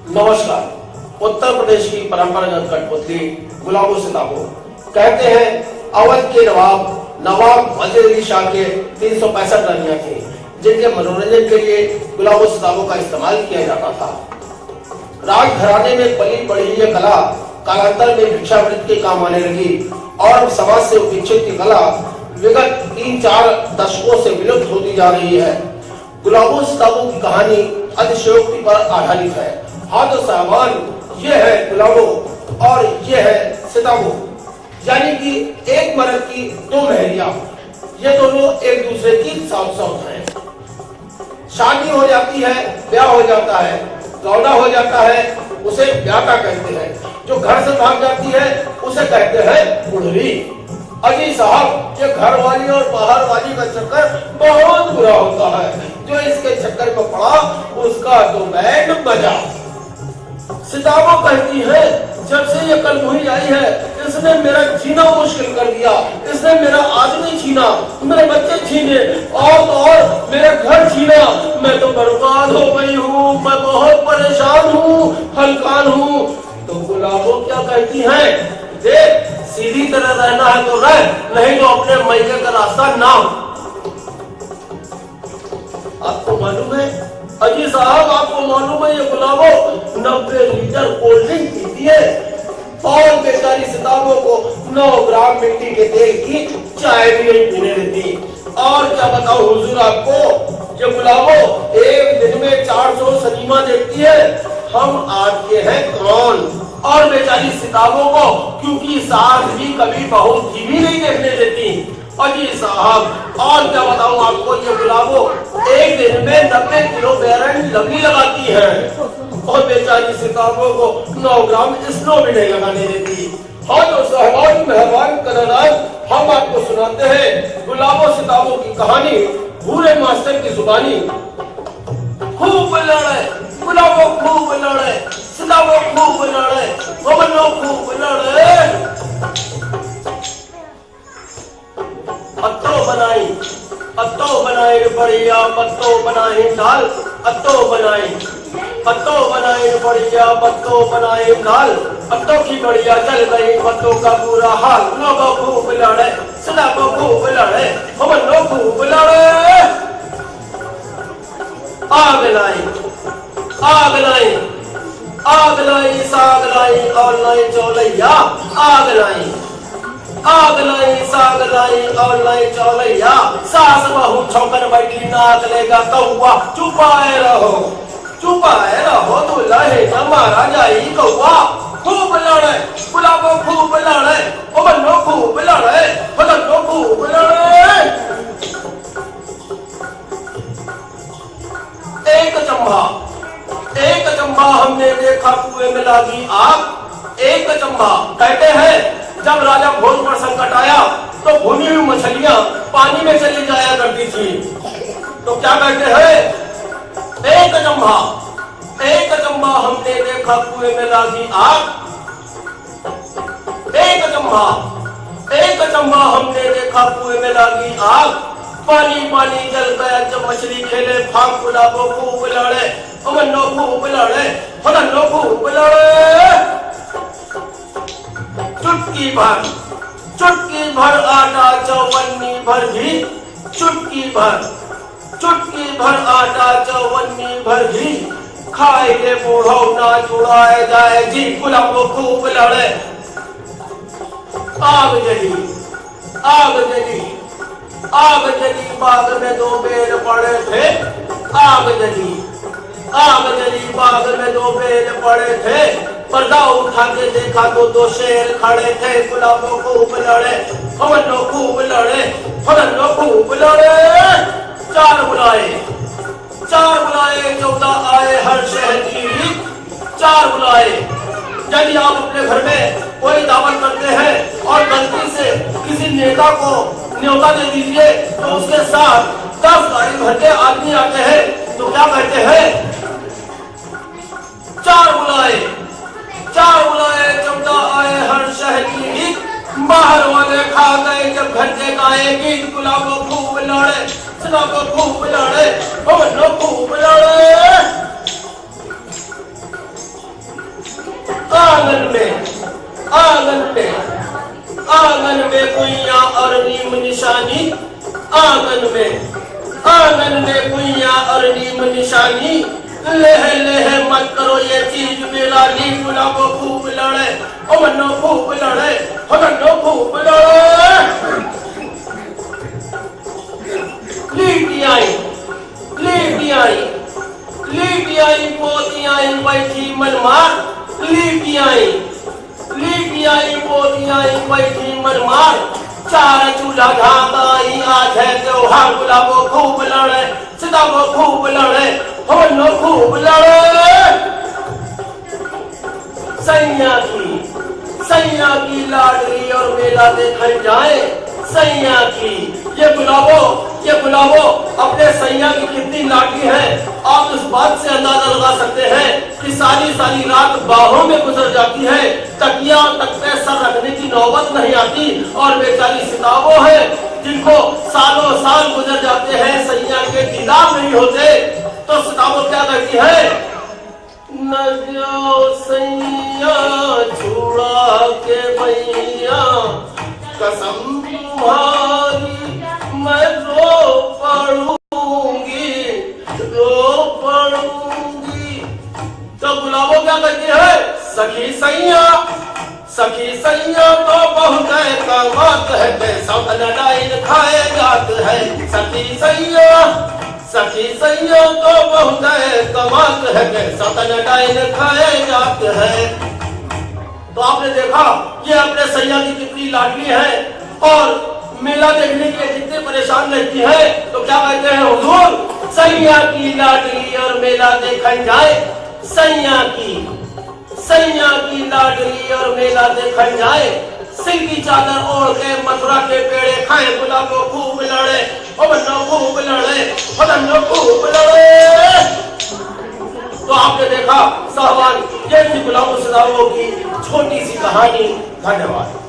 नमस्कार। उत्तर प्रदेश की परंपरागत कठपुतली गुलाबो सिताबो। कहते हैं अवध के नवाब वजीर अली शाह के 365 रानियां थी, जिनके मनोरंजन के लिए गुलाबो सिताबो का इस्तेमाल किया जाता था। राजघराने में पली बढ़ी यह कला कालांतर में भिक्षावृत्ति के काम आने लगी और समाज से उपेक्षित की कला विगत 3-4 दशकों से विलुप्त होती जा रही है। गुलाबो सिताबो की कहानी अतिशयोक्ति पर आधारित है। हाँ तो साहबान, ये है गुलाबो और ये है सिताबो, यानी कि एक मर्द की दो महरिया। ये दोनों एक दूसरे की साथ हैं। शादी हो जाती है, ब्याह हो जाता है, गौना हो जाता है, उसे ब्याह कहते हैं। जो घर से भाग जाती है उसे कहते हैं बुढ़वी। अजी साहब, ये घर वाली और बाहर वाली का चक्कर बहुत बुरा होता है। जो इसके चक्कर में पड़ा उसका तो बैंड बजा। सिताबो कहती है, जब से ये कलमुही आई है इसने मेरा जीना मुश्किल कर दिया। इसने मेरा आदमी छीना, मेरे बच्चे छीने और तो और मेरा घर छीना। मैं तो बर्बाद हो गई हूँ, मैं बहुत परेशान हूँ, हलकान हूँ। तो गुलाबो क्या कहती है, देख सीधी तरह रहना है तो रह, नहीं तो अपने मैके का रास्ता ना। आपको मालूम है अजी साहब, आपको मालूम है ये गुलाबो 90 लीटर कोल्ड ड्रिंक पीती है और बेचारी सिताबो को 9 ग्राम मिट्टी के तेल की चाय भी नहीं पीने देती। और क्या बताऊं हुजूर आपको, ये गुलाबो एक दिन में 400 सिनेमा देखती है। हम आपके हैं कौन? और बेचारी सिताबो को क्योंकि सास भी कभी बहू की भी नहीं देखने देती। अजी साहब, और क्या बताऊं आपको, ये गुलाबो एक दिन में 90 किलो बैरन लगी लगाती है और बेचारी सिताबो को 9 ग्राम स्नो भी नहीं लगाने देती। हाँ तो साहबान, मेहरबान करनार, हम आपको सुनाते हैं गुलाबो सिताबो की कहानी भूरे मास्टर की जुबानी। खूब लड़े गुलाबो, खूब लड़े सिताबो, खूब लड़े गोबनो, खूब लड़े। अत्तो बनाए बढ़िया, पत्तो बनाए दाल। अत्तो बनाए बढ़िया, पत्तो बनाए दाल। पत्तों की बढ़िया चल गई, पत्तों का बुरा हाल। लोगों खूब लड़े, सिताबो खूब लड़े, गोबनो खूब लड़े। आग लाई साग लाई और लाई चौलैया। आग लाई साग लाई और लाई चौलैया। सास बहू छौकन बैठी, नाच लेगा कौआ। चुपाए रहो तो लहे हमारा जाई कौआ। खूब लड़े गुलाबो, खूब लड़े गोबनो, खूब लड़े गोबनो, खूब लड़े। एक चंबा हमने देखा कुएं में लागी आग। एक चंबा कहते हैं जब राजा भोज पर संकट आया तो भुनी हुई मछलियां पानी में चली जाया करती थी। तो क्या कहते हैं, एक चंबा हमने देखा कुएं में लागी आग। एक चंबा हमने देखा कुएं में लागी आग। पानी जल गया जब मछली खेले भाग। गुलाबो खूब लड़े, गोबनो खूब लड़े, गोबनो खूब लड़े। चुटकी भर आटा चौवन्नी भर घी। चुटकी भर आटा चौवन्नी भर घी। खाए के बूढ़ो ना छुड़ाए जाए जी। गुलाबो खूब लड़े। आग जली बाग में 2 बेल पड़े थे। आग जली बाग में 2 बेल पड़े थे। पर्दा उठा के देखा तो 2 शेर खड़े थे। गुलाबो खूब लड़े, गोबनो खूब लड़े, गोबनो खूब लड़े। 4 बुलाए 14 आए हर शहर की रीत। 4 बुलाए यदि आप अपने घर में कोई दावत करते हैं और गलती से किसी नेता को न्योता दे दीजिए तो उसके साथ 10 गाड़ी भर के आदमी आते हैं तो क्या कहते हैं, 4 बुलाए 14 आए हर शहर की गीत, बाहर वाले खा गए जब घर के गाए गीत, गुलाबो खूब लड़े सदाबो खूब लड़े बनो खूब लड़े। आंगन में कुइया और नीम निशानी, आंगन में कुइया और नीम निशानी, लेह मत करो ये चीज मेरा ली, गुलाबो खूब लड़े ओ मनो खूब लड़े हो मनो खूब लड़े। लीटियाई पोतियाई बैठी मनमार, लीटियाई पोतियाई बैठी मनमार, 4 चूल्हा धागाई आज है त्योहार, गुलाबो खूब लड़े सदाबो खूब लड़े हो मनो खूब लड़े। सैया की लाडली और मेला देखल जाए, सैया की ये गुलाबो अपने सैया की कितनी लाडली है। आप इस बात से अंदाजा लगा सकते हैं कि सारी रात बाहों में गुजर जाती है, तकिया तक पे सर रखने की नौबत नहीं आती, और बेचारी सिताबो है जिनको सालों साल गुजर जाते हैं, सैया के दीदार नहीं होते। तो सिताबो क्या कहती है, न जाओ सैया छुड़ा के भैया, कसम तुम्हारी मैं रो पड़ूंगी। तो गुलाबो क्या कहती है, सखी सैया तो बहुत कमात है, पैसा लड़ाई खाए जात है, सखी सैया तो बहुत कमात है, पैसा लड़ाई खाए जात है। तो आपने देखा ये अपने सैया की कितनी लाडली है, और मेला देखने के लिए कितने परेशान रहती है। तो क्या कहते हैं हुजूर, सैया की लाडली और मेला देखा जाए, सैया की लाडली और मेला देखा जाए, सिंह की चादर ओढ़ के मथुरा के पेड़े खाए, गुलाबो खूब लड़े ओ बन्नो खूब लड़े ओ बन्नो खूब लड़े। तो आपने देखा साहबान, ये थी गुलाबो सदाबो की छोटी सी कहानी। धन्यवाद।